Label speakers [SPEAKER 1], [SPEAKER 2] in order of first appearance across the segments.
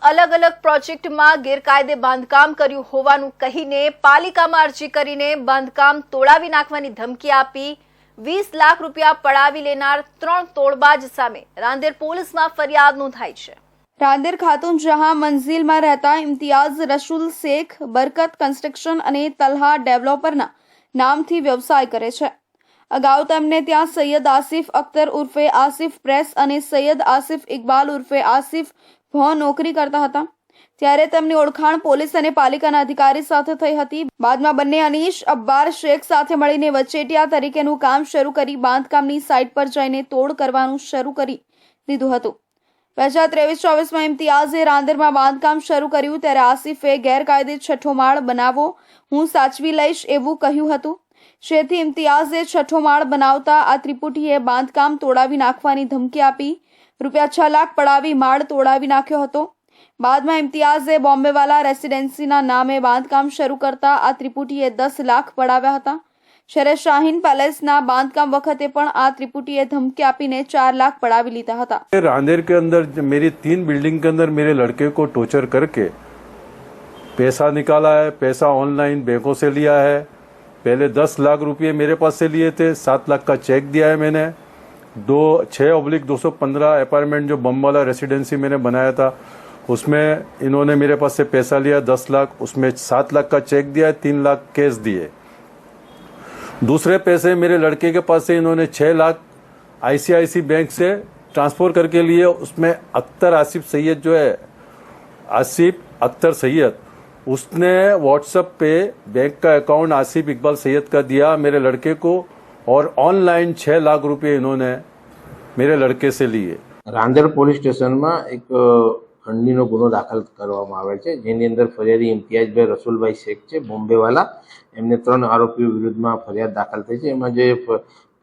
[SPEAKER 1] અલગ અલગ પ્રોજેક્ટમાં ગેરકાયદે બાંધકામ કર્યું હોવાનું કહીને પાલિકામાં અરજી કરીને બાંધકામ તોડાવી નાખવાની ધમકી આપી 20 લાખ રૂપિયા પડાવી લેનાર 3 તોડબાજ સામે રાંદેર પોલીસમાં ફરિયાદ નોંધાઈ છે। રાંદેર ખાતુન જહાં મંઝિલમાં રહેતા ઇમ્તિયાઝ રસુલ શેખ બરકત કન્સ્ટ્રક્શન અને તલહા ડેવલપરના નામથી વ્યવસાય કરે છે। અગાઉ તેમને ત્યાં સૈયદ આસિફ અખ્તર ઉર્ફે આસિફ પ્રેસ અને સૈયદ આસિફ ઇકબાલ ઉર્ફે આસિફ ભો નોકરી કરતા હતા। ત્યારે તેમની ઓળખાણ પોલીસ અને પાલિકાના અધિકારી સાથે થઈ હતી। બાદમાં બંને અનીશ અબ્બાર શેખ સાથે મળીને વચેટિયા તરીકેનું કામ શરૂ કરી બાંધકામની સાઇટ પર જઈને તોડ કરવાનું શરૂ કરી દીધું હતું। 2023-24માં ઇમ્તિયાઝે રાંદેરમાં બાંધકામ શરૂ કર્યું ત્યારે આસિફે ગેરકાયદે છઠ્ઠો માળ બનાવો, હું સાચવી લઈશ એવું કહ્યું હતું। જેથી ઇમ્તિયાઝે છઠ્ઠો માળ બનાવતા આ ત્રિપુટીએ બાંધકામ તોડાવી નાખવાની ધમકી આપી રૂપિયા 6 લાખ પડાવી માળ તોડાવી નાખ્યો હતો। બાદમાં ઇમ્તિયાઝે બોમ્બેવાલા રેસિડેન્સીના નામે બાંધકામ શરૂ કરતા આ ત્રિપુટીએ 10 લાખ પડાવ્યા હતા। જ્યારે શાહીન પેલેસના બાंधकाम वक्त પણ આ त्रिपुटी धमकी આપીને 4 लाख पड़ावी लीधा था।
[SPEAKER 2] रांदेर के अंदर मेरी 3 बिल्डिंग के अंदर मेरे लड़के को टॉर्चर करके पैसा निकाला है। पैसा ऑनलाइन बैंकों से लिया है। पहले 10 लाख रुपये मेरे पास से लिए थे। 7 लाख का चेक दिया है मैंने। 6/215 अपार्टमेंट जो बम वाला रेसिडेंसी मैंने बनाया था उसमें इन्होंने मेरे पास से पैसा लिया 10 लाख, उसमें 7 लाख का चेक दिया, 3 लाख कैश दिए। दूसरे पैसे मेरे लड़के के पास से इन्होंने 6 लाख ICICI बैंक से ट्रांसफर करके लिए। उसमें अख्तर आसिफ सैयद जो है, आसिफ अख्तर सैयद, उसने व्हाट्सएप पे बैंक का अकाउंट आसिफ इकबाल सैयद का दिया मेरे लड़के को और ऑनलाइन 6 लाख रुपए इन्होंने मेरे लड़के से लिए।
[SPEAKER 3] रांदेर पोलीस स्टेशનમાં એક ખંડણીનો ગુનો દાખલ કરવામાં આવેલ છે, જેની અંદર ફરિયાદી ઇમ્તિયાઝભાઈ રસુલભાઈ શેખ છે બોમ્બેવાલા। એમને 3 આરોપીઓ વિરુદ્ધમાં ફરિયાદ દાખલ થઈ છે। એમાં જે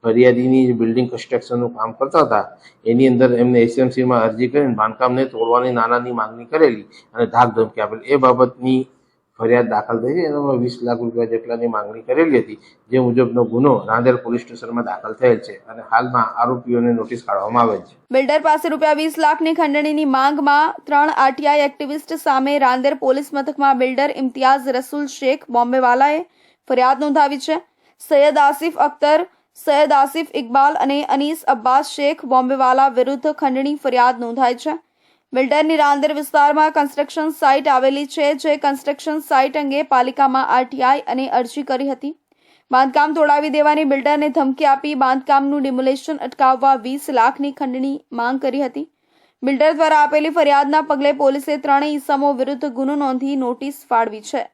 [SPEAKER 3] ફરિયાદીની બિલ્ડિંગ કન્સ્ટ્રક્શનનું કામ કરતા હતા એની અંદર એમને SMCમાં અરજી કરીને બાંધકામને તોડવાની નાનાની માંગણી કરેલી અને ધાક ધમકી આપેલી। એ બાબતની ફરિયાદ દાખલ થઈ છે। એમાં 20 લાખ રૂપિયા જેટલાની માંગણી કરેલી હતી, જે મુજબનો ગુનો રાંદેર પોલીસ સ્ટેશનમાં દાખલ થયેલ છે અને હાલમાં આરોપીઓને નોટિસ કાઢવામાં આવેલ છે।
[SPEAKER 1] બિલ્ડર પાસે રૂપિયા 20 લાખની ખંડણીની માંગમાં 3 RTI એક્ટિવિસ્ટ સામે રાંદેર પોલીસ મથકમાં બિલ્ડર ઇમ્તિયાઝ રસુલ શેખ બોમ્બેવાલાએ ફરિયાદ નોંધાવી છે। સૈયદ આસિફ અખ્તર, સૈયદ આસિફ ઇકબાલ અને અનીસ અબ્બાસ શેખ બોમ્બેવાલા વિરુદ્ધ ખંડણી ફરિયાદ નોંધાઈ છે। બિલ્ડરની રાંદેર વિસ્તારમાં કન્સ્ટ્રક્શન સાઇટ આવેલી છે, જે કન્સ્ટ્રક્શન સાઇટ અંગે પાલિકામાં RTI અને અરજી કરી હતી। બાંધકામ તોડાવી દેવાની બિલ્ડરને ધમકી આપી બાંધકામનું ડિમોલેશન અટકાવવા 20 લાખની ખંડણી માંગ કરી હતી। બિલ્ડર દ્વારા આપેલી ફરિયાદના પગલે પોલીસે 3 ઇસમો વિરુદ્ધ ગુનો નોંધી નોટિસ ફાળવી છે।